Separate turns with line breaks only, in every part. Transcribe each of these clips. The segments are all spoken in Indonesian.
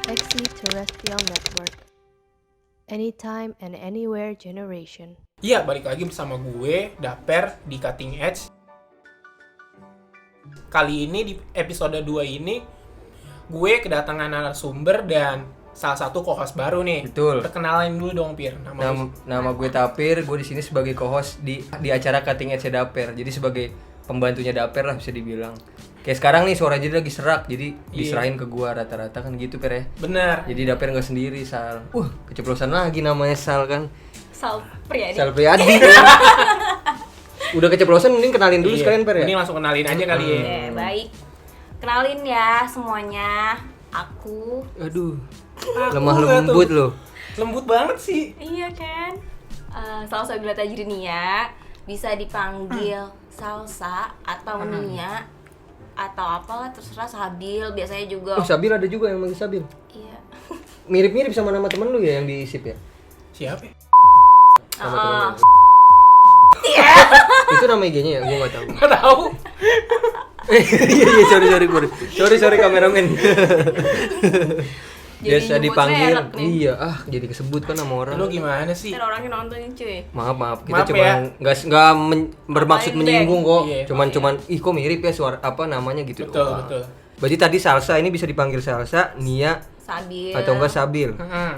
Extraterrestrial Network. Anytime and anywhere generation.
Iya, balik lagi bersama gue, Daper, di Cutting Edge. Kali ini, di episode 2 ini, gue kedatangan narasumber dan salah satu co-host baru nih.
Betul.
Perkenalin dulu dong, Pir.
Nama gue Tapir, gue di sini sebagai co-host di acara Cutting Edge Daper. Jadi sebagai pembantunya Daper lah bisa dibilang. Kayak sekarang nih suara jadi lagi serak, jadi diserahin ke gue rata-rata kan gitu Per ya.
Bener.
Jadi Daper nggak sendiri Sal. Keceplosan lagi namanya Sal kan.
Sal Priadi.
Sal Priadi. Udah keceplosan mending kenalin dulu sekalian Per ya.
Ini langsung kenalin aja kali ya.
Oke, baik. Kenalin ya semuanya. Aku.
Aduh. Lemah lembut loh.
Lembut banget sih.
Iya kan? Salsabila Tajrinia. Bisa dipanggil Salsa atau Nia atau apalah terserah, Sabil biasanya juga.
Oh, Sabil ada juga yang manggil Sabil.
Iya.
Mirip-mirip sama nama temen lu ya yang di SIP ya?
Siapa ya?
Sama temen lu.
Iya.
Itu nama IG-nya ya? Gua enggak tahu.
Nggak tahu.
Iya, sorry kameramen.
Jadi
Biasa
nyebut
dipanggil.
merek nih.
Iya, jadi kesebut kan sama orang.
Lu gimana sih?
Ntar orangnya nonton cuy.
Maaf. Kita
Maaf
cuma
ya.
enggak bermaksud
Ngapain,
menyinggung kok.
Iya.
Cuman kok mirip ya suara apa namanya gitu
Betul,
doang.
betul.
Berarti tadi Salsa ini bisa dipanggil Salsa, Nia
Sabil.
atau enggak Sabil.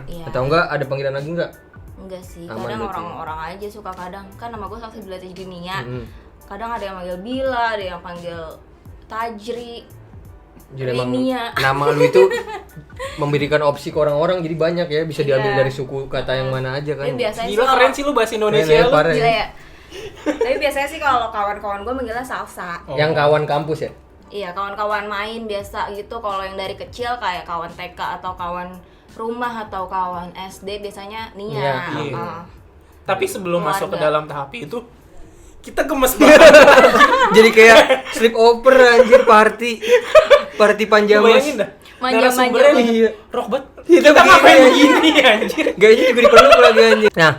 Iya.
Atau enggak ada panggilan lagi enggak?
Enggak sih,
Aman
kadang
berarti.
orang-orang aja suka kadang. Kan nama gue Salsabila Tajrinia.
Mm-mm.
Kadang ada yang manggil Bila, ada yang panggil Tajri.
Jadi emang
Rinia.
nama lu itu memberikan opsi ke orang-orang jadi banyak ya, bisa diambil
Iya.
dari suku kata yang mana aja kan.
Tapi biasanya
Gila,
sih kalau-
keren sih lu bahasa Indonesia
Keren ya,
lu.
parah.
Gila ya. Tapi biasanya sih kalau kawan-kawan gue manggilnya Salsa.
Oh.
Yang kawan kampus ya?
Iya, kawan-kawan main biasa gitu. Kalau yang dari kecil kayak kawan TK atau kawan rumah atau kawan SD biasanya Nia.
Iya,
iya. Tapi sebelum
Keluarga.
masuk ke dalam tahap itu, kita gemes banget.
Jadi kayak sleepover anjir, party panjamas.
Bayangin dah.
Manja-manja
narasumbernya
banget.
nih, rock banget.
Kita
Kita ngapain
begini,
begini anjir?
Gayanya juga dipeluk lagi anjir. Nah,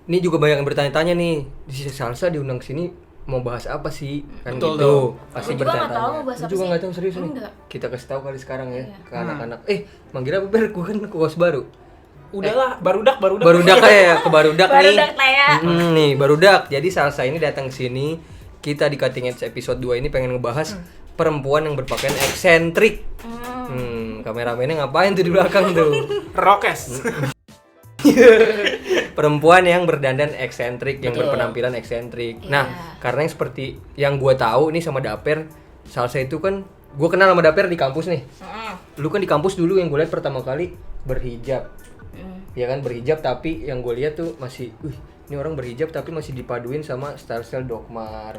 ini juga banyak yang bertanya-tanya nih. Di sisi Salsa diundang sini mau bahas apa sih? Kan
Betul,
gitu.
tuh.
Pasti
Gua juga nggak
bertanya-tanya.
tahu mau bahas
Lu
apa
juga
sih.
nggak tahu serius nih.
Enggak.
Kita kasih tahu kali sekarang ya
Iya.
ke anak-anak. Manggil apa Ber? Gua kan kuas baru.
Udahlah, barudak.
Barudak ya, ke Barudak nih.
Barudak Taya.
Nih, Barudak. Jadi Salsa ini datang ke sini. Kita di Cutting Edge episode 2 ini pengen ngebahas perempuan yang berpakaian eksentrik. Kameramennya ngapain tuh di belakang tuh?
Rokes.
Perempuan yang berdandan eksentrik, yang
Betul.
berpenampilan eksentrik.
Iya.
Nah, karena yang seperti yang gua tahu nih sama Daper, Salsa itu kan gua kenal sama Daper di kampus nih. Lu kan di kampus dulu yang gue lihat pertama kali berhijab. Ya kan berhijab, tapi yang gue lihat tuh masih ini orang berhijab tapi masih dipaduin sama style-style dokmar,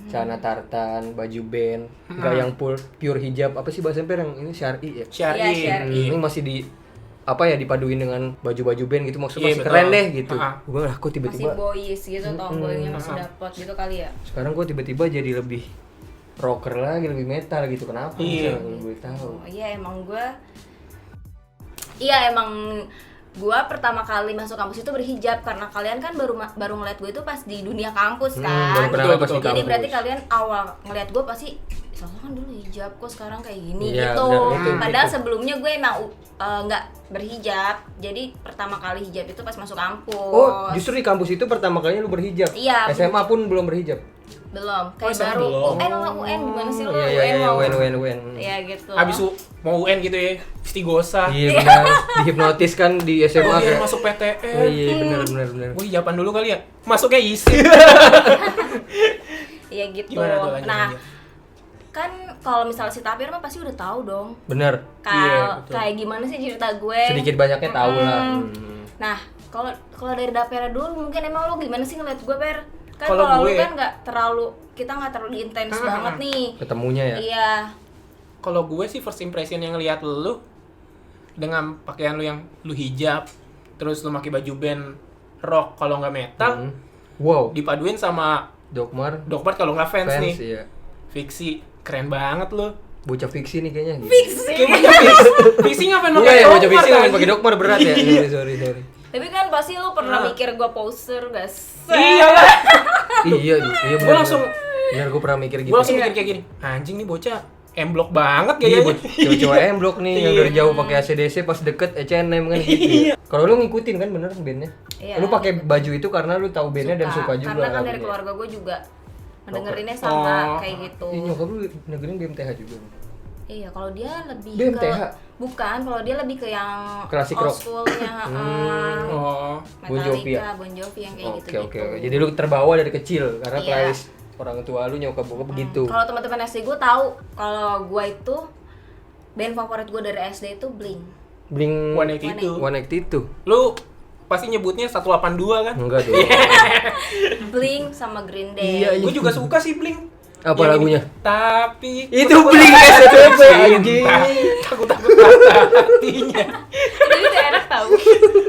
celana tartan, baju band, enggak yang pure hijab. Apa sih bahasa yang ini syar'i ya?
Syari.
Iya, syari.
Ini masih dipaduin dengan baju-baju band gitu, maksudnya
Iya,
masih
betul.
keren deh gitu.
Ha-ha.
Gue kok
Masih
tiba-tiba
boys gitu, tomboynya masih dapet gitu kali ya.
sekarang gue tiba-tiba jadi lebih rocker lagi, lebih metal gitu. Kenapa?
Iya.
Kalau gue tahu.
Oh, iya emang gua pertama kali masuk kampus itu berhijab karena kalian kan baru ngeliat gue itu pas di dunia kampus kan.
baru kenal pas di
Jadi
kampus.
berarti kalian awal ngeliat gue pasti soalnya kan dulu hijab kok sekarang kayak gini
Iya,
gitu.
benar, itu.
Padahal sebelumnya gue emang nggak berhijab. Jadi pertama kali hijab itu pas masuk kampus.
Oh, justru di kampus itu pertama kalinya lu berhijab.
Iya,
SMA pun belum berhijab.
belum. Kayak
SMA
baru
belum.
UN gimana sih lo?
Iya,
mau?
UN.
Iya gitu.
Habis mau UN gitu ya, istighosah.
Iya benar. Dihipnotis kan di SMA
Oh, iya,
kayak.
masuk PTN.
Oh, iya benar.
Gue hijaban dulu kali ya. Masuknya isi.
Iya gitu.
Gimana tuh, lanjut,
Nah,
lanjut.
kan kalau misalnya si Tapir mah pasti udah tahu dong.
Benar.
Iya, betul.
Kayak gimana sih cerita gue?
Sedikit banyaknya tahu lah.
Nah, kalau dari Dapera dulu mungkin emang lo gimana sih ngeliat gue, Per? Kan
Kalau
kalau lu
gue-
kan kita nggak terlalu intens banget nih.
Ketemunya ya.
Iya.
Kalau gue sih first impression yang lihat lu dengan pakaian lu yang lu hijab, terus lu pakai baju band rock kalau nggak metal,
Wow.
dipaduin sama
Dokmar
Dokmart kalau nggak fans, nih.
iya.
Fiksi, keren banget lu.
Bocah fiksi nih kayaknya.
Kayak bocah fiksi. Fiksi ngapain
Enggak
pakai
ya, bocah
Dokmart,
fiksi ngapain
anjing?
pakai Dokmar berat ya.
Iya.
Sorry.
Tapi kan pasti lu pernah mikir gue poser gak sih?
Iya lah.
Iya
Gue
benar.
langsung
Benar gue pernah mikir gitu.
Gue langsung mikir kayak gini, anjing nih bocah M-Block banget
Iya,
kayaknya.
buat cowok-cowok M-Block nih yang
Iya.
dari jauh pakai ACDC pas deket H&M kan gitu. Ya. Kalau lu ngikutin kan bener bandnya?
Iya.
Lu pakai baju itu karena lu tahu bandnya dan suka juga.
Karena kan dari
lagunya.
keluarga gue juga ngedengerinnya sama
Oh.
kayak gitu.
Ih, nyokap lu dengerin BMTH juga.
Iya, kalau dia lebih
BMTH?
bukan, kalau dia lebih ke yang
Klasik
old
rock.
school-nya,
Oh.
Bon Jovi
Metallica,
ya?
Bon Jovi yang kayak
Oke
gitu-gitu.
oke. Jadi lu terbawa dari kecil karena
Iya.
playlist orang tua lu nyokap bokap begitu.
Kalau teman-teman SD gue tahu kalau gue itu band favorit gue dari SD itu Blink.
Blink
182.
182.
Lu pasti nyebutnya 182 kan?
Enggak dong.
Blink sama Green Day.
Iya,
Gue juga suka sih Blink.
Apa
Yang
lagunya?
ini, tapi
Itu Blink STP anjing.
takut-takut kata artinya.
Jadi udah enak tau.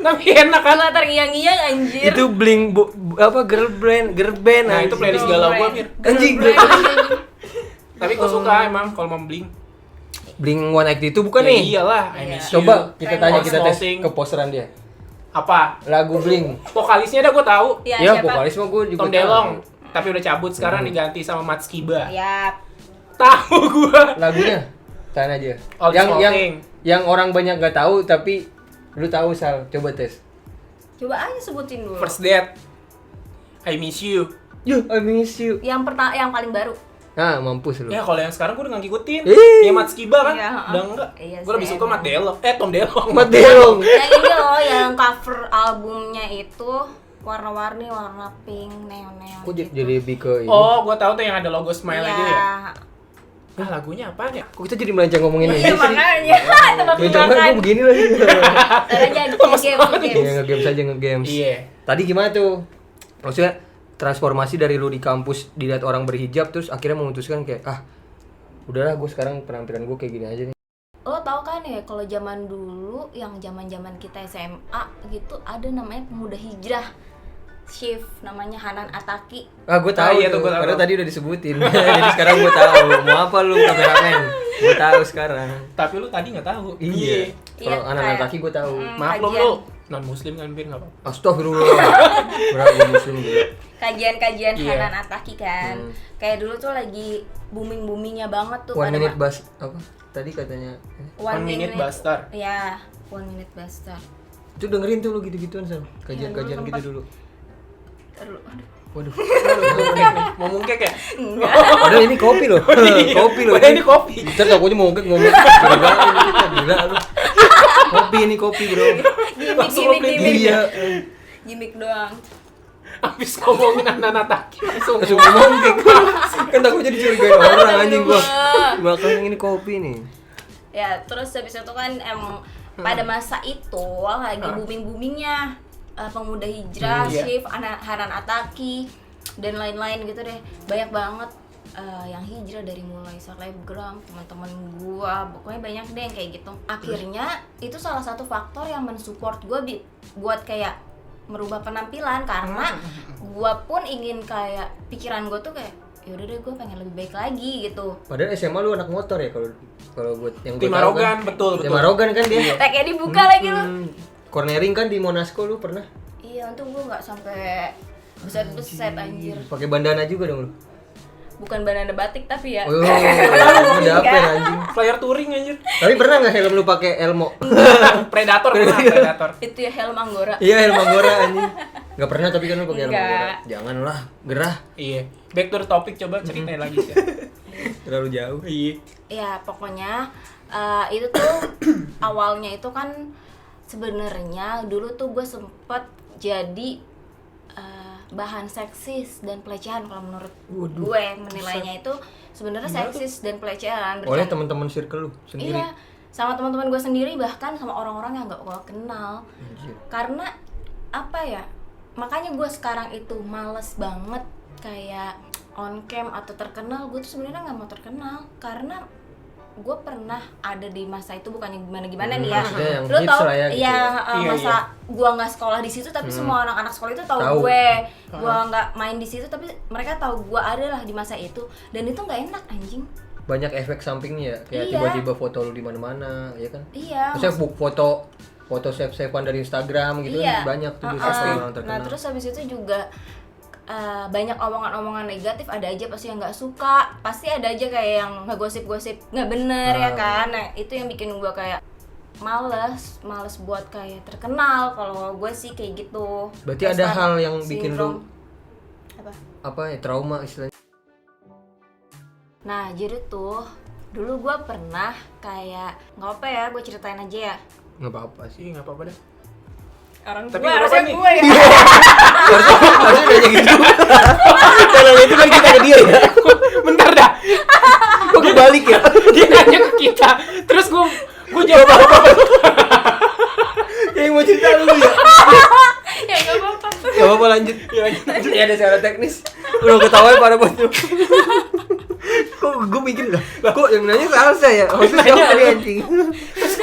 Tapi enak kan?
Kalau terngiang-ngiang anjir.
Itu Blink apa girl band
Nah, itu playlist galau gua, Mir.
Anjing.
Tapi gue suka emang kalau mau Blink.
Blink 182 bukan
Ya
nih?
iyalah, I miss you.
Coba kita tanya, kita tes
Smoking.
ke posteran dia.
Apa?
Lagu Blink.
Vokalisnya dah gue tahu.
Ya,
Ya,
siapa?
vokalis mah gue juga
Tom
tahu.
DeLonge. Tapi udah cabut sekarang diganti sama Mats Kiba.
Ya,
Tahu gua.
Lagunya tanya aja.
All
yang
Smoking.
yang orang banyak nggak tahu tapi lu tahu Sal. Coba tes.
coba aja sebutin dulu.
First Date. I miss you.
Yo, I miss you.
Yang yang paling baru.
Nah, mampus lu.
Ya kalau yang sekarang gue udah nggak ngikutin.
Ih.
Ya Mats Kiba kan?
Iya,
Udah enggak.
iya
Gue lebih
sih,
suka
emang.
Matt DeLonge. Tom DeLonge.
Mat Delong.
Yang ini loh, yang cover albumnya itu warna-warni, warna pink, neon-neon.
Kok
gitu.
jadi lebih ke ini?
Oh, gue tahu tuh yang ada logo smile
Iya.
itu ya. Nah, lagunya apa ya?
Kok kita jadi melenceng ngomongin ini sih?
Makanya, tebak
Ya coba gue
tebakan.
begini lagi.
Aja game.
Iya, nge-games aja nge-games.
Iya.
Tadi gimana tuh? Maksudnya transformasi dari lu di kampus dilihat orang berhijab terus akhirnya memutuskan kayak udahlah gue sekarang penampilan gue kayak gini aja nih.
Lo tau kan ya kalau zaman dulu yang zaman-zaman kita SMA gitu ada namanya pemuda hijrah. Shift namanya Hanan Ataki.
Gue tahu
iya
tuh,
tuh, gua tahu.
karena tadi udah disebutin. Jadi sekarang gue tahu. Mau apa lu kameramen? Gue tahu sekarang.
Tapi lu tadi nggak tahu.
Iya. Kalau
Iya,
anak-anak
kayak-
laki gue tahu.
Maklum
Kajian.
lu non muslim kan Bir nggak apa-apa.
Astagfirullah. Berat gue muslim gitu.
Kajian-kajian
Iya.
Hanan Ataki kan. Kayak dulu tuh lagi booming-boomingnya banget tuh
One
pada
minute bus apa? Tadi katanya.
One Minute Buster.
Ya, One Minute Buster.
Itu dengerin tuh lu gitu-gituan Sam. Kajian-kajian
dulu
gitu
sempat.
dulu.
Aduh,
Waduh.
Mau mungkek ya?
enggak.
Padahal ini kopi loh. Kopi loh.
Padahal ini kopi.
Ntar takutnya mau ngomong. Gila lu. Kopi ini kopi bro.
Langsung lo beli
Gimik
Iya.
Gimik doang.
Abis ngomongin anak Taki langsung
Langsung ngomong kan takutnya dicurigain orang anjing gua. Makanya ini kopi nih.
Ya, terus habis itu kan emang pada masa itu lagi booming-boomingnya pemuda hijrah,
Iya.
Shift, Hanan Ataki dan lain-lain gitu deh. Banyak banget yang hijrah dari mulai selebgram, teman-teman gua, pokoknya banyak deh yang kayak gitu. Akhirnya itu salah satu faktor yang mensupport gua buat kayak merubah penampilan karena gua pun ingin kayak pikiran gua tuh kayak yaudah deh gue pengen lebih baik lagi gitu.
Padahal SMA lu anak motor ya kalau buat yang gua
Tim
tahu
Arogan,
kan.
betul.
Tim Arogan kan dia.
Kayak dibuka lagi lu.
Cornering kan di Monasco lu pernah?
Iya, untung gua nggak sampai beset-beset anjir.
Pakai bandana juga dong lu.
Bukan bandana batik tapi ya.
Oh, udah apa ya, anjing?
Flyer touring anjir.
Tapi pernah nggak helm lu pakai elmo?
Predator pernah, Predator.
Itu ya helm Anggora.
Iya helm Anggora anjing. Nggak pernah tapi kan lu pakai helm
Nggak.
Anggora. Janganlah, gerah.
Iya. Back to the topic, coba ceritain lagi sih.
Terlalu jauh.
Iya.
Ya pokoknya itu tuh awalnya itu kan sebenarnya dulu tuh gue sempet jadi bahan seksis dan pelecehan kalau menurut gue menilainya itu sebenarnya seksis dan pelecehan
Oleh teman-teman circle lu sendiri.
Iya, sama teman-teman gue sendiri bahkan sama orang-orang yang gak gue kenal.
Anjir.
Karena apa ya? Makanya gue sekarang itu males banget kayak on cam atau terkenal. Gue tuh sebenarnya nggak mau terkenal karena gue pernah ada di masa itu bukannya gimana nih ya.
Maksudnya yang
Lu
hits
tau
lah ya, gitu
ya,
ya.
masa
Iya.
gue nggak sekolah di situ tapi semua anak-anak sekolah itu tahu
Tahu.
gue. Gue nggak main di situ tapi mereka tahu gue ada lah di masa itu dan itu nggak enak anjing.
Banyak efek sampingnya ya, kayak
Iya.
tiba-tiba foto lu di mana-mana, ya kan?
Iya.
Maksudnya foto save-savean dari Instagram gitu
Iya.
kan banyak tuh di
Uh-uh.
orang terkenal.
Nah terus habis itu juga banyak omongan-omongan negatif, ada aja pasti yang nggak suka, pasti ada aja kayak yang ngegosip-gosip nggak bener ya kan. Nah itu yang bikin gue kayak males buat kayak terkenal. Kalau gue sih kayak gitu.
Berarti ada
Star
hal yang bikin lu
syndrome.
apa ya, trauma istilahnya?
Nah jadi tuh dulu gue pernah kayak, nggak apa ya, gue ceritain aja ya.
Nggak apa-apa sih.
Sih nggak apa-apa deh.
Orang
Tapi
tua
nggak
harusnya
apa-apa nih.
gue ya.
Harusnya nanya gitu. Kalau itu kan kita ke dia ya.
Bentar dah.
Kok kebalik ya?
Dia nanya ke kita. Terus gue jawab apa?
Yang mau cerita lu ya.
Ya nggak apa-apa.
Gak apa-apa, lanjut. Ya ada secara teknis. Udah ketawa pada buat lu. Kok gue mikir lah, kok yang nanya salsa ya? Maksudnya siapa nih anjing?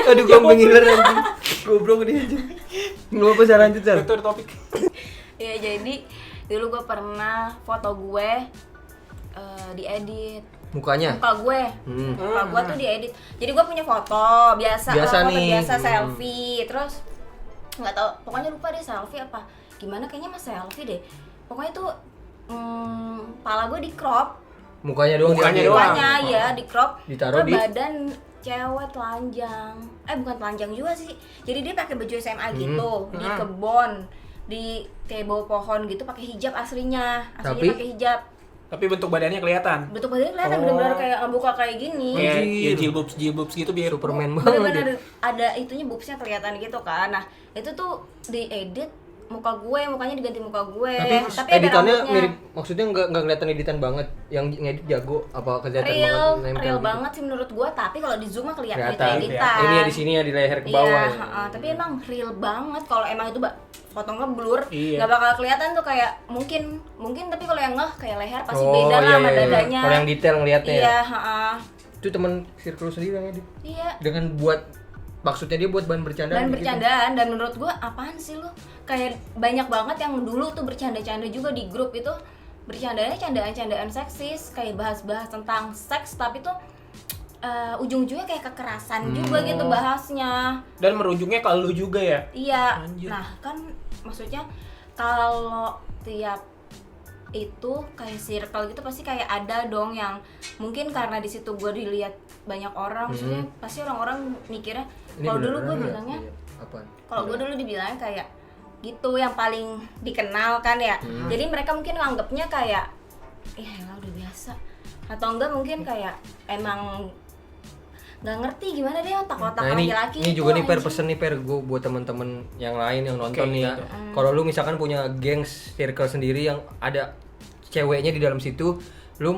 Aduh, gue mengiler anjing. Goblok nih anjing. Nggak apa, saya lanjut, Sal.
Itu topik.
Ya jadi dulu gue pernah foto gue diedit.
Mukanya?
Muka gue. Muka gue tuh diedit. Jadi gue punya foto biasa foto
nih.
biasa selfie. Terus nggak tahu, pokoknya lupa deh selfie apa. Gimana, kayaknya mas selfie deh. Pokoknya tuh pala gue di crop.
Mukanya doang
Mukanya
diambil.
doang.
Mukanya ya di crop.
Ditaruh
Terus
di-
badan cewek telanjang. Bukan telanjang juga sih. Jadi dia pakai baju SMA gitu, di kebon, di kayak bawah pohon gitu, pakai hijab aslinya.
Tapi-
Pakai hijab.
Tapi bentuk badannya kelihatan.
Bentuk badannya kelihatan
Oh.
benar-benar kayak buka kayak gini.
Kayak
Anjir.
ya jilbabs gitu biar
Superman banget ya.
Bener-bener ada itunya, boobsnya kelihatan gitu kan. Nah itu tuh diedit mukanya diganti muka gue.
Tapi
ada
editannya
rambutnya.
mirip, maksudnya nggak kelihatan editan banget. Yang ngedit jago apa kelihatan
Real
banget nempel gitu?
banget sih menurut gue. Tapi kalau di zoom mah kelihatan itu
Kelihatan.
editan.
Ini ya di sini ya, di leher ke bawah.
Iya,
Ya.
tapi emang real banget. Kalau emang itu foto ngeblur,
Iya.
nggak bakal kelihatan tuh kayak mungkin. Tapi kalau yang kayak leher pasti
Oh,
beda lah
iya,
sama
iya, iya.
dadanya.
Kalau yang detail ngeliatnya ya.
Iya,
Itu teman circle sendiri yang edit.
iya.
Dengan maksudnya dia buat bahan bercandaan.
Dan
gitu.
bercandaan, dan menurut gua apaan sih lu? Kayak banyak banget yang dulu tuh bercanda-canda juga di grup itu, bercandanya candaan-candaan seksis, kayak bahas-bahas tentang seks, tapi tuh ujung-ujungnya kayak kekerasan juga gitu bahasnya.
dan merujuknya ke lu juga ya.
Iya.
Anjir.
Nah, kan maksudnya kalau tiap itu kayak circle gitu pasti kayak ada dong yang mungkin karena di situ gue dilihat banyak orang, maksudnya pasti orang-orang mikirnya,
Ini
kalau dulu
beneran
gue
nggak?
bilangnya,
Iya. Apaan?
kalau gue dulu dibilangnya kayak gitu yang paling dikenal kan ya. Jadi mereka mungkin nganggapnya kayak ya elah udah biasa, atau enggak mungkin kayak emang nggak ngerti gimana deh otak-otak
Nah ini
laki-laki
ini
itu,
juga nih per
anjing.
pesen nih per gue buat teman-teman yang lain yang nonton
Oke,
nih ya.
gitu.
Kalau lu misalkan punya gengs circle sendiri yang ada ceweknya di dalam situ, lu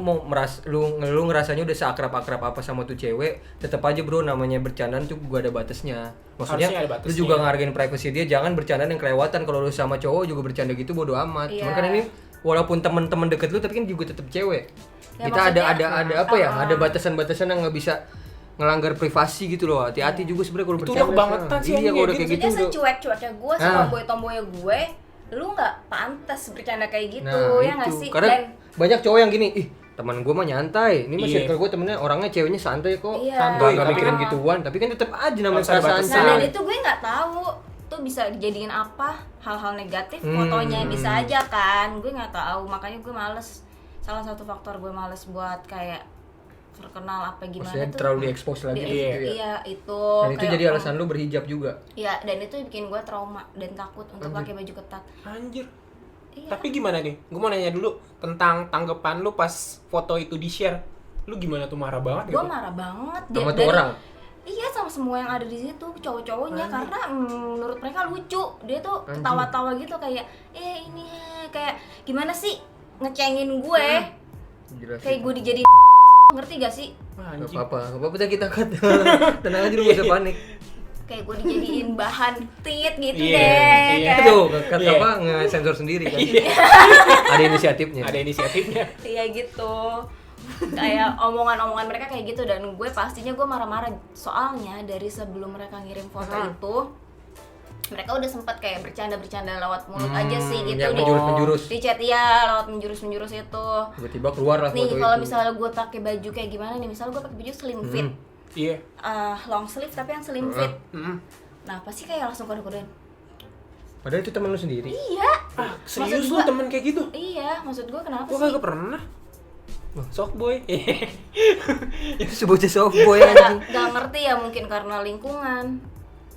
lu ngerasanya udah seakrab-akrab apa sama tuh cewek, tetap aja bro, namanya bercandaan tuh gua ada batasnya. Maksudnya
Harusnya ada
lu
batasnya.
juga ngehargain privasi dia, jangan bercandaan yang kelewatan. Kalau lu sama cowok juga bercanda gitu bodo amat.
Iya.
Cuman kan ini walaupun teman-teman deket lu tapi kan juga tetap cewek.
Ya,
Kita ada
maksudnya,
apa ya? Ada batasan-batasan yang nggak bisa ngelanggar privasi gitu loh. Hati-hati juga sebenarnya kalau
Itu
bercanda.
udah kebangetan sih,
Iya,
anjing,
kalau udah
kayak
kayak gitu
Maksudnya
udah.
secuek-cueknya gue sama tomboy-tomboynya gue, lu nggak pantas bercanda kayak gitu,
Nah,
ya nggak
itu.
sih?
Karena
Dan
banyak cowok yang gini, ih teman gue mah nyantai, ini mah
Iya.
circle gue temennya orangnya ceweknya santai kok,
Iya.
Santuy,
nggak
tapi
mikirin
kan-
gituan, tapi kan tetap aja namanya
Harus ada
perasaan
batasan.
nah
cewek.
dan itu gue nggak tahu tuh bisa dijadiin apa, hal-hal negatif, fotonya bisa aja kan, gue nggak tahu, makanya gue males. Salah satu faktor gue males buat kayak terkenal apa gimana
Maksudnya
tuh
terlalu diekspos lagi gitu ya.
iya itu
Dan itu
kayak,
jadi alasan lu berhijab juga.
iya, dan itu bikin gue trauma dan takut untuk pakai baju ketat.
Anjir.
Iya.
Tapi gimana nih? Gue mau nanya dulu tentang tanggapan lu pas foto itu di-share. Lu gimana tuh, marah banget
Gue
gitu?
marah banget
Sama tuh
dari-
orang.
Iya, sama semua yang ada di situ, cowok-cowoknya, karena menurut mereka lucu. Dia tuh ketawa-tawa gitu kayak ini kayak gimana sih ngecengin gue.
Jelas.
Kayak gue dijadiin ngerti gak sih?
Wah,
Gak
anjing.
apa-apa, gak apa-apa dah kita cut. Tenang aja lu gak usah panik.
Kayak gue dijadiin bahan tit gitu
Iya,
deh.
iya.
Kayak
Tuh, cut
Iya.
apa nge-sensor sendiri kan. Ada inisiatifnya.
Ada inisiatifnya.
iya gitu. Kayak omongan-omongan mereka kayak gitu, dan gue pastinya gue marah-marah. Soalnya dari sebelum mereka ngirim foto itu, mereka udah sempet kayak bercanda-bercanda lewat mulut aja sih gitu
yang
di
menjurus-menjurus.
di chat, ya lewat menjurus-menjurus itu.
Tiba-tiba keluar lah
Nih
foto
kalau
itu.
misalnya gue pakai baju kayak gimana nih, misalnya gue pakai baju slim fit,
Iya.
long sleeve tapi yang slim fit,
Mm-mm.
nah pasti kayak langsung kode-kodean,
Padahal itu temen lu sendiri.
Iya.
Ah, serius
Maksud
lu
gua-
temen kayak gitu?
Iya, maksud gue kenapa
Gua
sih?
kagak pernah. Sok boy.
Itu sebocah softboy
Ya,
anjing.
nggak ngerti ya, mungkin karena lingkungan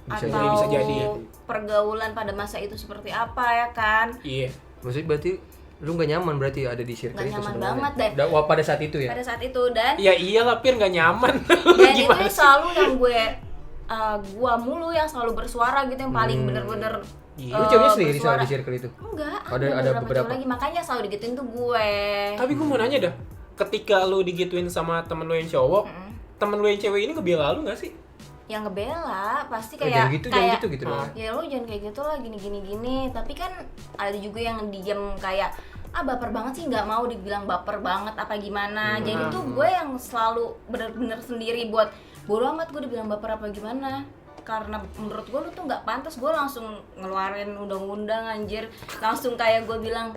Bisa
atau
jadi, bisa jadi ya.
pergaulan pada masa itu seperti apa ya kan.
Iya.
Maksudnya berarti lu gak nyaman berarti ada di circle
Nggak
itu
nyaman
sebenarnya.
banget, Dan.
Wah, pada saat itu ya.
Pada saat itu dan
Ya iyalah Pir nggak nyaman.
dan itu
Gimana sih?
selalu yang gua mulu yang selalu bersuara gitu, yang paling bener-bener
Iya.
Lu ceweknya sendiri
bersuara.
di circle itu.
Enggak,
Ada beberapa.
cewek lagi, makanya selalu digituin tuh gue.
Tapi gue mau nanya dah, ketika lu digituin sama temen lu yang cowok, temen lu yang cewek ini ngebela lu nggak sih?
Yang ngebela pasti
Jangan
kayak
gitu, jangan gitu
Ah.
doang.
ya lo jangan kayak gitu lah, gini. Tapi kan ada juga yang diem kayak baper banget sih, nggak mau dibilang baper banget apa gimana. Jadi tuh gue yang selalu bener-bener sendiri buat bodo amat gue dibilang baper apa gimana. Karena menurut gue lu tuh nggak pantas. Gue langsung ngeluarin undang-undang anjir, langsung kayak gue bilang,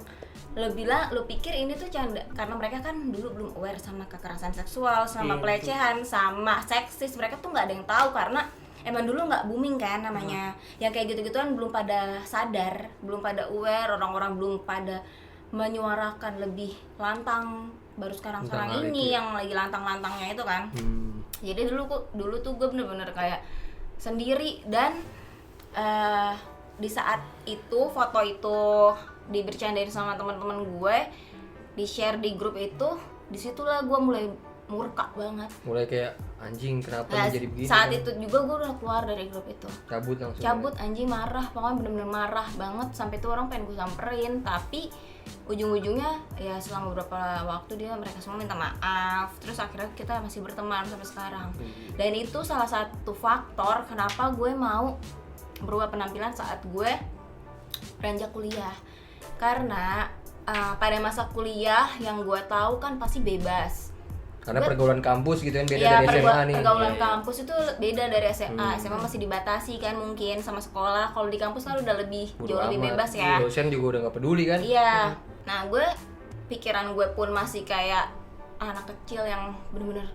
lu pikir ini tuh canda, karena mereka kan dulu belum aware sama kekerasan seksual, sama
Iya,
pelecehan, sama seksis. Mereka tuh nggak ada yang tahu karena emang dulu nggak booming kan namanya. Yang kayak gitu-gituan belum pada sadar, belum pada aware, orang-orang belum pada menyuarakan lebih lantang. Baru sekarang
Tentang hal
ini
itu ya.
yang lagi lantang-lantangnya itu kan. Jadi dulu tuh gue bener-bener kayak sendiri. Dan di saat itu foto itu dibercandain sama teman-teman gue, di share di grup itu, disitulah gue mulai murka banget.
Mulai kayak anjing kenapa
Nah,
jadi begini.
saat
kan?
itu juga gue udah keluar dari grup itu,
cabut langsung.
cabut anjing, marah, pokoknya bener-bener marah banget. Sampai tuh orang pengen gue samperin, tapi ujung-ujungnya ya selama beberapa waktu mereka semua minta maaf. Terus akhirnya kita masih berteman sampai sekarang. Dan itu salah satu faktor kenapa gue mau berubah penampilan saat gue beranjak kuliah. Karena pada masa kuliah yang gue tahu kan pasti bebas.
Karena pergaulan kampus gitu kan beda
Iya,
dari SMA nih.
pergaulan
Iya.
kampus itu beda dari SMA. SMA masih dibatasi kan mungkin sama sekolah. Kalau di kampus kan udah lebih
Bodo
jauh lebih
amat.
bebas ya.
Dosen juga udah gak peduli kan.
Iya. Nah, pikiran gue pun masih kayak anak kecil yang bener-bener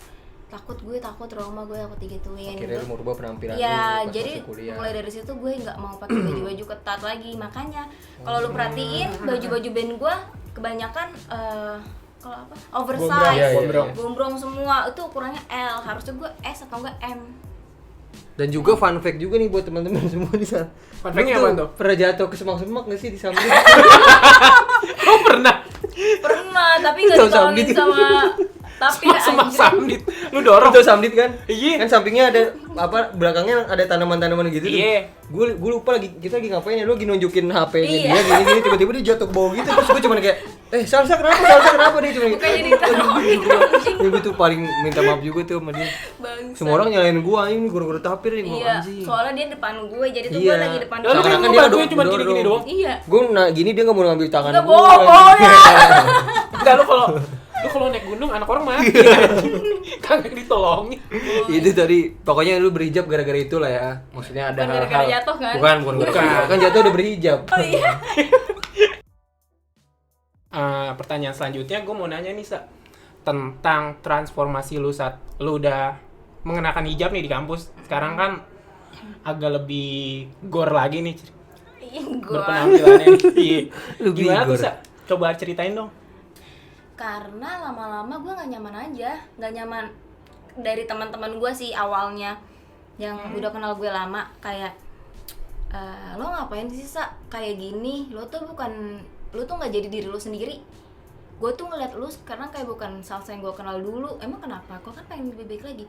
takut trauma, gue takut digituin
Akhirnya
gitu.
lu mau rubah penampilan
Iya,
lu pas
jadi
masuk kuliah.
mulai dari situ gue nggak mau pakai baju-baju ketat lagi. Makanya kalau lu perhatiin baju-baju band gue kebanyakan kalau apa? Oversize,
Gombrong. Iya, iya, iya.
gombrong semua. Itu ukurannya L, harusnya gue S atau enggak M.
Dan juga fun fact juga nih buat teman-teman semua di sana.
Fun fact-nya
Lu
apaan tuh?
Pernah jatuh ke semak-semak gak sih di samping?
Oh pernah.
Pernah, tapi nggak
Tahu
ditolongin
sambil.
sama tapi
Semak
anjir.
samdit. Lu dorong.
Itu samdit kan?
Iya.
Kan sampingnya ada apa, belakangnya ada tanaman-tanaman gitu tuh.
Iya.
Gue lupa kita lagi ngapain ya, lu lagi nunjukin HP-nya
Iya.
dia gini tiba-tiba dia jatuh ke bawah gitu. Terus gue cuma kayak Salsa kenapa dia cuma
Bukannya ditolongin, anjing.
ya gue tuh paling minta maaf juga tuh sama dia.
Bangsa.
Semua orang nyalain gue ini guru-guru tapir nih, gua
Iya,
anjing.
soalnya dia depan gue, jadi tuh
Iya.
gue lagi depan
Lalu kan
Seakan-akan
lu
dia
bantuin
dorong-
cuma gini-gini doang.
Iya.
Gue gini dia nggak mau ngambil tangan
Nggak
gue.
bohong ya.
Enggak, lu kalau naik gunung anak orang mati. Kagak ditolongin.
Itu tadi pokoknya lu berhijab gara-gara itu lah ya. Maksudnya ada
Bukan
hal-hal.
gara-gara jatuh kan?
Bukan gara-gara. Kan jatuh udah berhijab.
Oh iya.
Pertanyaan selanjutnya gue mau nanya nih Sa, tentang transformasi lu saat lu udah mengenakan hijab nih di kampus. Sekarang kan agak lebih gor lagi nih
Gue
berpenampilannya nih. Iya.
Lebih
Gimana tuh
gor.
Sa? Coba ceritain dong.
karena lama-lama gue nggak nyaman aja, nggak nyaman dari teman-teman gue sih awalnya yang udah kenal gue lama kayak lo ngapain sih Sa kayak gini, lo tuh nggak jadi diri lo sendiri. Gue tuh ngeliat lo sekarang kayak bukan Salsa yang gue kenal dulu. Emang kenapa? Gue kan pengen lebih baik lagi.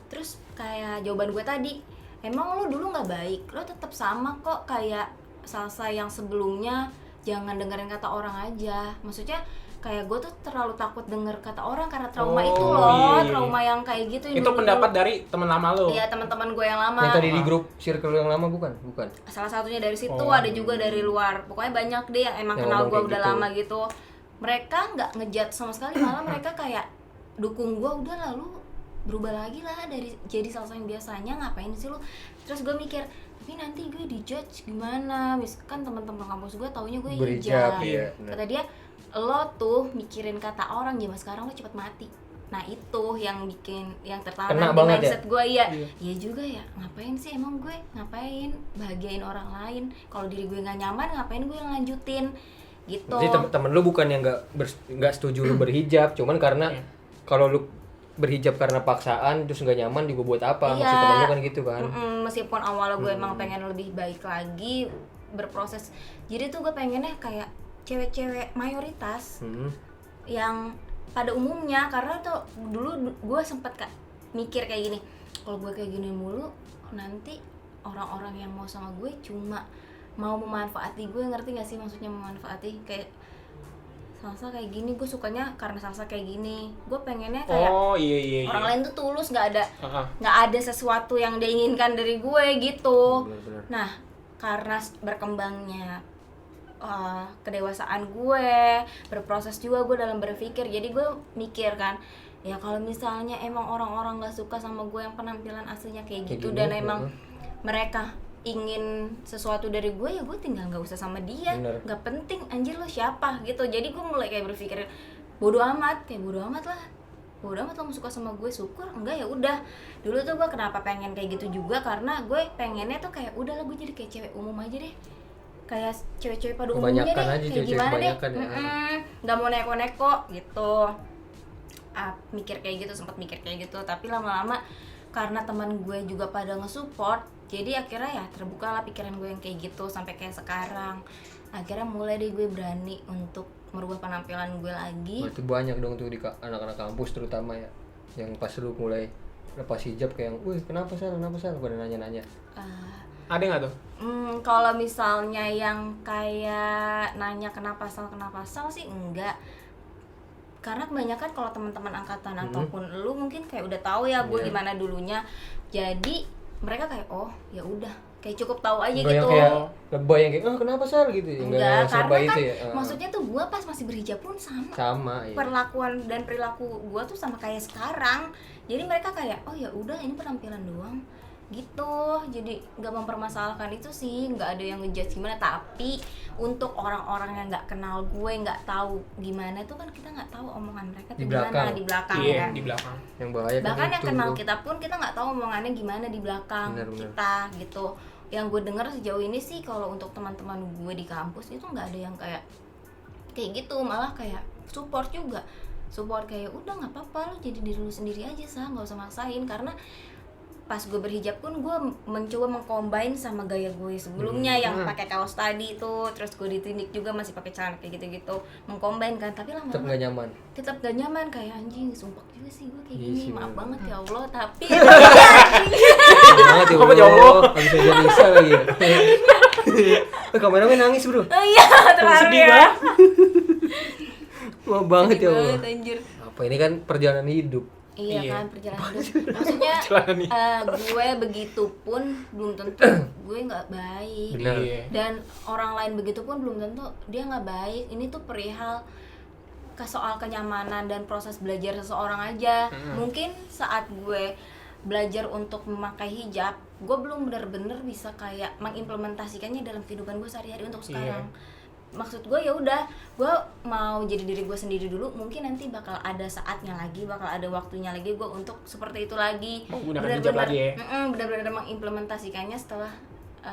Terus kayak jawaban gue tadi, emang lo dulu nggak baik, lo tetap sama kok kayak Salsa yang sebelumnya. Jangan dengerin kata orang aja. Maksudnya kayak gue tuh terlalu takut denger kata orang karena trauma itu loh,
iya.
trauma yang kayak gitu.
Itu pendapat dari teman lama lu.
Iya, teman-teman gue yang lama.
Yang tadi di grup circle yang lama bukan?
Salah satunya dari situ,
Oh.
ada juga dari luar. Pokoknya banyak deh yang emang
Yang
kenal
ngomong
gue
kayak
udah
gitu.
lama gitu. Mereka nggak ngejat sama sekali, malah mereka kayak dukung gue. Udah lalu berubah lagi lah dari jadi Salsa yang biasanya, ngapain sih lu? Terus gue mikir, tapi nanti gue dijudge gimana? Misalkan teman-teman kampus gue taunya gue
Berhijab,
hijab.
iya, benar.
Kata dia, lo tuh mikirin kata orang zaman sekarang lo cepet mati. Nah itu yang bikin, yang
Kena
tertanam di
banget
mindset gue ya.
Iya.
Iya juga ya, ngapain sih emang gue, ngapain bahagiain orang lain, kalau diri gue nggak nyaman ngapain gue yang lanjutin gitu.
Jadi temen lu bukan yang nggak setuju lu berhijab, cuman karena
Iya.
kalau lu berhijab karena paksaan terus nggak nyaman juga buat apa? Maksud temen lu kan gitu kan?
Meskipun awalnya gue emang pengen lebih baik lagi, berproses. Jadi tuh gue pengennya kayak cewek-cewek mayoritas yang pada umumnya, karena tuh dulu gue sempet mikir kayak gini, kalau gue kayak gini mulu nanti orang-orang yang mau sama gue cuma mau memanfaati gue, ngerti gak sih maksudnya memanfaati? Kayak Salsa kayak gini, gue sukanya karena Salsa kayak gini, gue pengennya kayak
Oh iya.
orang lain tuh tulus, nggak
Heeh.
ada sesuatu yang dia inginkan dari gue gitu.
Bener-bener.
Nah, karena berkembangnya kedewasaan gue, berproses juga gue dalam berpikir, jadi gue mikir kan, ya kalau misalnya emang orang-orang nggak suka sama gue yang penampilan aslinya kayak gitu,
gini,
dan emang mereka ingin sesuatu dari gue, ya gue tinggal nggak usah sama dia,
Bener.
nggak penting anjir lo siapa gitu. Jadi gue mulai kayak berpikir bodo amat lah, bodo amat lo mau suka sama gue, syukur, enggak ya udah. Dulu tuh gue kenapa pengen kayak gitu juga, karena gue pengennya tuh kayak udah lah gue jadi kayak cewek umum aja deh, kayak cewek-cewek pada umumnya deh,
Kebanyakan aja
kayak
cewek-cewek
gimana deh,
kebanyakan ya.
nggak mau neko-neko gitu. Mikir kayak gitu, sempat mikir kayak gitu, tapi lama-lama karena teman gue juga pada nge-support, jadi akhirnya ya terbuka lah pikiran gue yang kayak gitu sampai kayak sekarang. Akhirnya mulai deh gue berani untuk merubah penampilan gue lagi.
Berarti banyak dong tuh di anak-anak kampus terutama ya, yang pas lu mulai lepas hijab kayak, wih kenapa sal, pada nanya-nanya.
Ada nggak tuh?
Kalau misalnya yang kayak nanya kenapa sal sih enggak, karena kebanyakan kalau teman-teman angkatan ataupun lu mungkin kayak udah tahu ya gue gimana dulunya, jadi mereka kayak oh ya udah, kayak cukup tahu aja
Enggak
gitu.
yang kayak lebay yang kayak, kenapa sal gitu.
Enggak, karena kan
itu ya.
maksudnya tuh gue pas masih berhijab pun
Sama ya.
perlakuan dan perilaku gue tuh sama kayak sekarang, jadi mereka kayak oh ya udah ini penampilan doang gitu, jadi nggak mempermasalahkan itu sih, nggak ada yang ngejudge gimana. Tapi untuk orang-orang yang nggak kenal gue, nggak tahu gimana itu kan, kita nggak tahu omongan mereka tuh
Di
gimana
belakang.
di belakang
Iya,
ya.
di belakang.
Yang bahaya kan
Bahkan yang
itu,
kenal
bro.
kita pun kita nggak tahu omongannya gimana di belakang
Bener.
kita gitu. Yang gue dengar sejauh ini sih, kalau untuk teman-teman gue di kampus itu nggak ada yang kayak gitu, malah kayak support juga, support kayak udah nggak apa-apa, lo jadi diri lu sendiri aja sah, nggak usah maksain. Karena pas gue berhijab pun gue mencoba mengcombine sama gaya gue sebelumnya yang pakai kaos tadi itu, terus gue ditindik juga masih pakai celana kayak gitu-gitu, mengcombine kan. Tapi
Tetap
lama-lama
nggak nyaman.
tetap gak nyaman, kayak anjing sumpah juga sih gue kayak
Iya
gini,
sih,
maaf
bener.
banget ya Allah, tapi
Banget ya
Apa ya Allah?
Habis aja bisa lagi ya. Kameramen nangis bro.
oh iya terharu
Sedih
ya.
banget.
Wah banget ya
Sedih
Allah.
banget, anjir.
Apa ini kan perjalanan hidup.
Iya
Iya.
kan, perjalanan hidup. Maksudnya
Perjalanan hidup.
gue begitu pun belum tentu gue nggak baik.
Benar.
Iya.
Dan orang lain begitu pun belum tentu dia nggak baik. Ini tuh perihal ke soal kenyamanan dan proses belajar seseorang aja. Mungkin saat gue belajar untuk memakai hijab, gue belum benar-benar bisa kayak mengimplementasikannya dalam kehidupan gue sehari-hari untuk sekarang. Maksud gue ya udah, gue mau jadi diri gue sendiri dulu. Mungkin nanti bakal ada saatnya lagi, bakal ada waktunya lagi gue untuk seperti itu lagi.
Menggunakan hijab lagi ya?
Benar-benar mengimplementasikannya setelah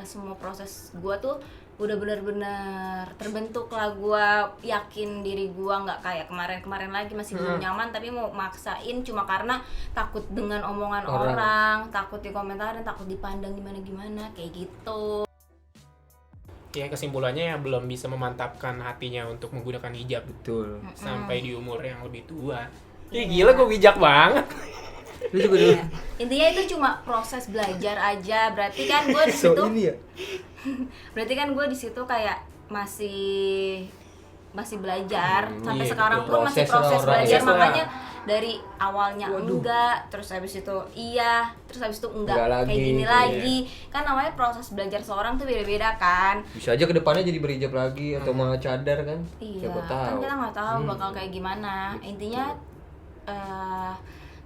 semua proses gue tuh udah benar-benar terbentuk lah. Gue yakin diri gue nggak kayak kemarin-kemarin lagi masih belum nyaman, tapi mau maksain cuma karena takut dengan omongan orang, takut dikomentarin, takut dipandang gimana-gimana kayak gitu.
Ya kesimpulannya ya belum bisa memantapkan hatinya untuk menggunakan hijab
Betul.
sampai di umur yang lebih tua. Ya gila, gue bijak banget.
Lu juga dulu.
Iya. Intinya itu cuma proses belajar aja. Berarti kan gue di
So
situ
ini ya.
berarti kan gue di situ kayak masih belajar sampai
iya,
sekarang
betul.
pun masih
Proses
proses
lah,
belajar.
proses lah.
Makanya dari awalnya enggak, terus habis itu iya, terus habis itu enggak
Enggak lagi,
kayak gini
iya.
lagi. Kan namanya proses belajar seorang tuh beda-beda kan.
Bisa aja kedepannya jadi berhijab lagi atau mau cadar kan.
Iya,
Siapa
kan
tahu.
kita nggak tahu bakal kayak gimana. Intinya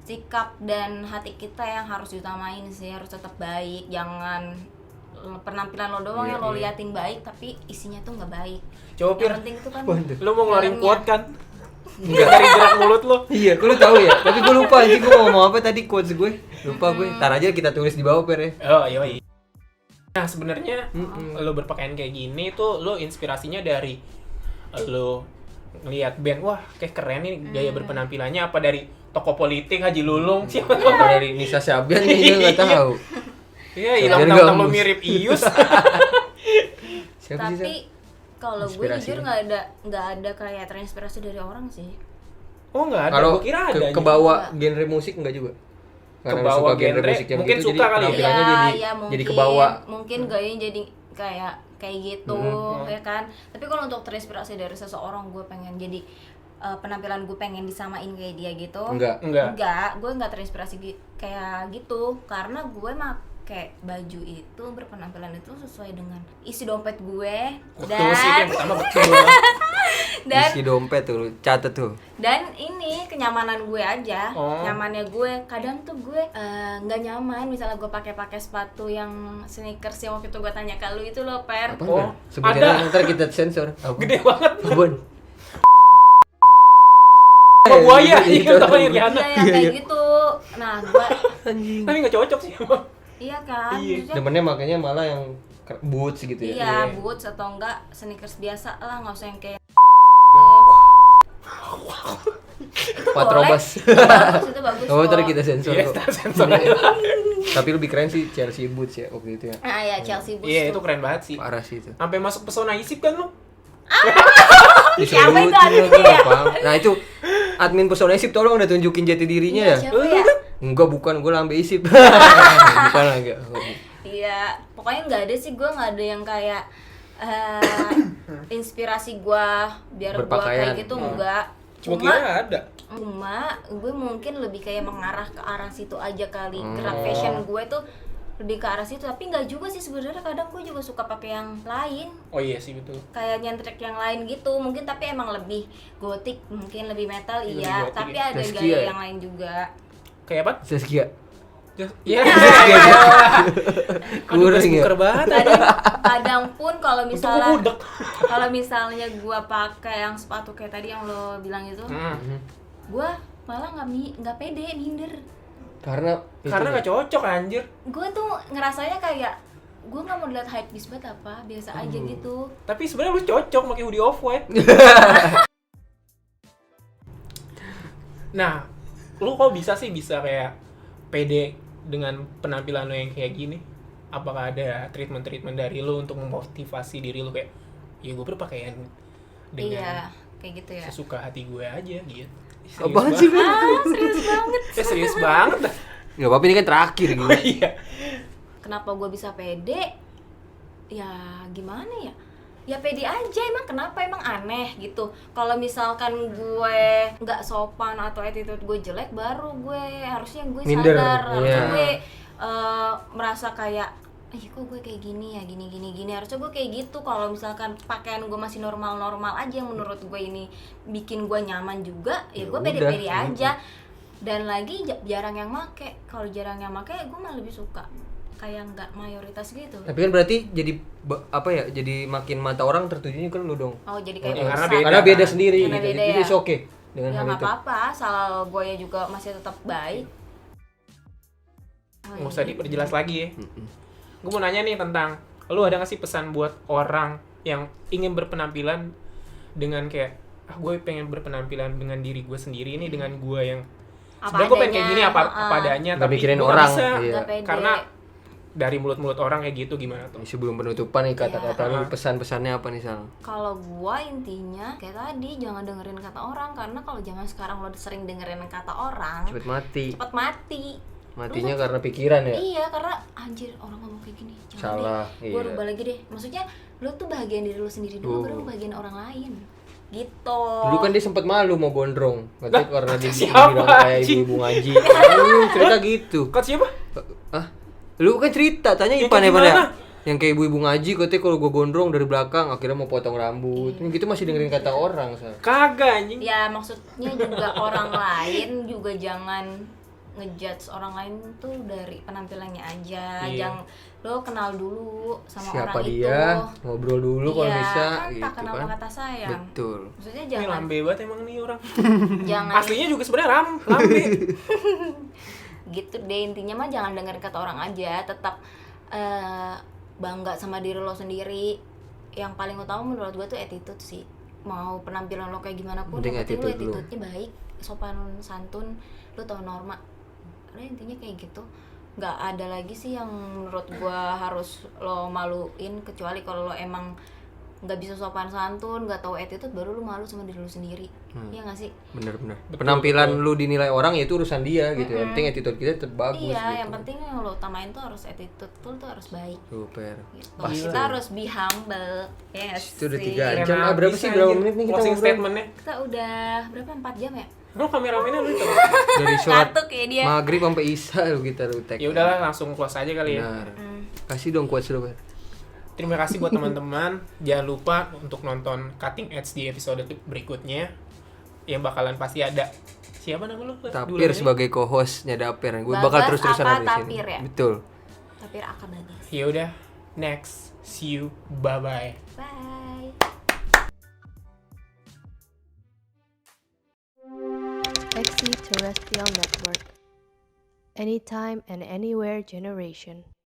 sikap dan hati kita yang harus diutamain sih, harus tetap baik. Jangan penampilan lo doang
Iya,
yang lo
iya.
liatin baik tapi isinya tuh nggak baik.
Coba Pir,
Yang penting itu kan
Waduh.
lu mau ngeluarin
dalamnya.
quote kan? Dari gerak mulut lu.
Iya, lu tahu ya. Tapi gue lupa anjing gue mau ngomong apa tadi quotes gue. Lupa gue. Entar aja kita tulis di bawah per ya.
Oh iya. Nah sebenarnya lo berpakaian kayak gini tuh lo inspirasinya dari lo ngeliat band, wah kayak keren nih gaya berpenampilannya, apa dari tokoh politik Haji Lulung siapa tahu.
Apa dari Nisa Sabian gue enggak tahu.
Iya, hilang
Sabian
tahu lo
Gambus.
mirip Ius.
Siapa sih?
Tapi kalau gue
Inspirasi.
jujur nggak ada kayak terinspirasi dari orang sih.
Oh nggak ada,
Kalau
gue kira ada.
ke bawah genre musik enggak juga? Karena lu
Kebawa
suka genre
genre,
musik yang
mungkin
gitu,
suka
jadi
kali ya?
penampilannya
Iya,
jadi ke bawah.
Mungkin gayanya jadi kayak gitu, ya kan. Tapi kalau untuk terinspirasi dari seseorang, gue pengen jadi penampilan gue pengen disamain kayak dia gitu.
Enggak.
Gue nggak terinspirasi kayak gitu karena gue pakai baju itu berpenampilan itu sesuai dengan isi dompet gue
Betul sih, itu yang pertama betul.
dan
Isi dompet tuh, lu catet tuh.
dan ini kenyamanan gue aja.
Oh.
Nyamannya gue kadang tuh gue nggak nyaman misalnya gue pakai sepatu yang sneakers yang waktu itu gue tanya ke lu itu loh Per.
Apa?
Oh,
Sebenarnya
ada.
ntar kita sensor. Apa?
Gede banget.
Apaan?
Sama buaya,
Gitu.
iya sama Iriana.
Iya yang kayak gitu. Nah gue
Tapi nggak cocok sih.
iya kan.
Iya.
Maksudnya,
Demennya makanya malah yang boots gitu ya.
iya boots atau enggak sneakers biasa lah, nggak usah yang kayak
Patrobas.
itu bagus
Oh,
kok.
ntar kita sensor
Iya,
kok.
sensor aja.
Tapi lebih keren sih Chelsea boots ya waktu itu ya.
Nah ya Chelsea boots
Iya, itu
tuh.
keren banget sih.
Parah sih itu.
Sampai masuk pesona isip kan lu?
Siapa itu
Disuruh,
adminnya
gua
ya?
nggak paham. Nah itu admin pesona isip tolong udah tunjukin jati dirinya
Iya,
ya.
siapa ya?
Enggak, bukan, gue lambe isip. Bukan lah, enggak.
Iya, pokoknya nggak ada sih, gue nggak ada yang kayak inspirasi gue biar gue
Berpakaian.
kayak gitu enggak.
Gua kira ada.
Cuma gue mungkin lebih kayak mengarah ke arah situ aja kali. Gerak fashion gue tuh lebih ke arah situ, tapi nggak juga sih sebenarnya. Kadang gue juga suka pakai yang lain,
Oh iya sih betul.
kayak nyentrek yang lain gitu mungkin, tapi emang lebih gotik, mungkin lebih metal,
Lebih
iya.
gotik
Tapi
ya.
ada
Zaskia
gaya
ya?
yang lain juga.
Kayak apa?
Saskia.
Iya.
Kuring ya.
Buker banget.
Kadang pun kalau
Untung
misalnya
gua budek.
kalau misalnya gua pakai yang sepatu kayak tadi yang lo bilang itu, gua malah nggak pede, minder.
Karena
Karena nggak cocok anjir.
Gua tuh ngerasanya kayak gua nggak mau dilihat hype bis banget apa, biasa aja gitu.
Tapi sebenarnya lu cocok pakai hoodie off-white. Nah, lu kok bisa kayak pede dengan penampilan lu yang kayak gini? Apakah ada treatment dari lu untuk memotivasi diri lu kayak, ya gue berpakaian dengan
Iya, kayak gitu ya.
sesuka hati gue aja gitu.
apaan sih, Ben?
Serius banget.
Serius banget dah.
Enggak apa-apa, ini kan terakhir gitu.
Oh, iya.
Kenapa gua bisa pede? Ya gimana ya? Ya pede aja, emang kenapa, emang aneh gitu. Kalau misalkan gue nggak sopan atau attitude gue jelek, baru gue harusnya gue
Minder,
sadar, harusnya
iya.
gue merasa kayak, kok gue kayak gini ya, gini. Harusnya gue kayak gitu. Kalau misalkan pakaian gue masih normal aja, yang menurut gue ini bikin gue nyaman juga, ya
Ya
gue
udah.
pede-pede aja. Dan lagi jarang yang make. Kalau jarang yang make, gue malah lebih suka kayak nggak mayoritas gitu.
Tapi kan berarti jadi apa ya? Jadi makin mata orang tertujunya kan lu dong.
Oh jadi kayak
karena
pesan.
Karena beda
kan?
sendiri
Karena
gitu.
beda
Jadi
ya.
it's okay dengan
Ya
hal
nggak
itu.
apa-apa, asal gue juga masih tetap baik.
Nggak usah diperjelas lagi ya. Gue mau nanya nih tentang, lu ada nggak sih pesan buat orang yang ingin berpenampilan dengan kayak, gue pengen berpenampilan dengan diri gue sendiri ini, dengan gue yang
Apa
sebenarnya gue pengen kayak
adanya,
gini apa adanya,
Nggak
tapi
mikirin
gue nggak
orang,
bisa.
iya.
Nggak pede.
Karena dari mulut-mulut orang kayak gitu gimana tuh?
Sebelum penutupan nih kata-kata
Iya.
lu, pesan-pesannya apa nih, Sal?
Kalau gue intinya kayak tadi, jangan dengerin kata orang, karena kalau zaman sekarang lo sering dengerin kata orang,
Cepet mati.
cepat mati.
Matinya karena pikiran ya?
Iya, karena anjir orang ngomong kayak gini, jangan
Salah,
deh, gue
iya.
rubah lagi deh. Maksudnya lo tuh bahagian diri lo sendiri dulu, baru lo bahagian orang lain gitu.
Dulu kan dia sempet malu mau gondrong, katanya karena dia
siapa,
bilang kayak
anjing?
ibu-ibu ngaji. Lu cerita gitu.
Kata siapa?
Ah, lu kan cerita, tanya
Yang
Ipan
kayak
ya, Pan, ya?
gimana?
Yang kayak ibu-ibu ngaji, katanya kalau gua gondrong dari belakang akhirnya mau potong rambut. Gitu masih dengerin kata orang, Sal.
Kagak anjing.
Ya maksudnya juga orang lain juga jangan ngejudge orang lain tuh dari penampilannya aja.
Iya.
lo kenal dulu sama
Siapa
orang
dia,
itu.
ngobrol dulu kalau
Iya,
bisa
kan
gitu
tak kenal
kan.
kata sayang.
Betul.
Maksudnya
Ini
jangan
lambe banget emang nih orang.
jangan
Aslinya juga sebenarnya lambe.
gitu deh, intinya mah jangan dengerin kata orang aja, tetap bangga sama diri lo sendiri. Yang paling utama menurut gue tuh attitude sih. Mau penampilan lo kayak gimana pun,
Penting
yang penting lo
attitude dulu.
attitude-nya baik, sopan santun, lo tau norma. Karena intinya kayak gitu. Nggak ada lagi sih yang menurut gue harus lo maluin, kecuali kalau lo emang nggak bisa sopan santun, nggak tahu attitude, baru lo malu sama diri lo sendiri. Iya nggak sih?
Bener-bener.
Betul,
Penampilan
betul.
lu dinilai orang ya itu urusan dia gitu. Yang penting attitude kita tetap bagus
Iya,
gitu.
yang penting yang lo utamain tuh harus attitude lo tuh harus baik.
Super.
Gitu.
Pas
Kita harus be humble. Ya nggak
Itu udah
sih?
3
Keren
jam.
abis
Berapa sih?
aja.
Berapa menit nih kita
Closing
ngobrol?
statementnya.
Kita udah berapa, 4 jam ya?
Lo kameramennya lu itu.
Dari sholat
Ngantuk ya dia.
maghrib sampai isya lu kita lu tag.
Ya udahlah langsung close aja kali ya.
Benar. Kasih dong quotes lu, Ber.
Terima kasih buat teman-teman. Jangan lupa untuk nonton Cutting Edge di episode berikutnya. Yang bakalan pasti ada. Siapa nama lu?
Tapir sebagai co-hostnya Daper. Gue bakal
Bagas
terus-terusan
apa
ada di sini.
Tapir ya?
Betul.
Tapi akan bagus.
Ya udah. Next. See you. Bye bye.
Bye.
Exit Terrestrial Network. Anytime and anywhere generation.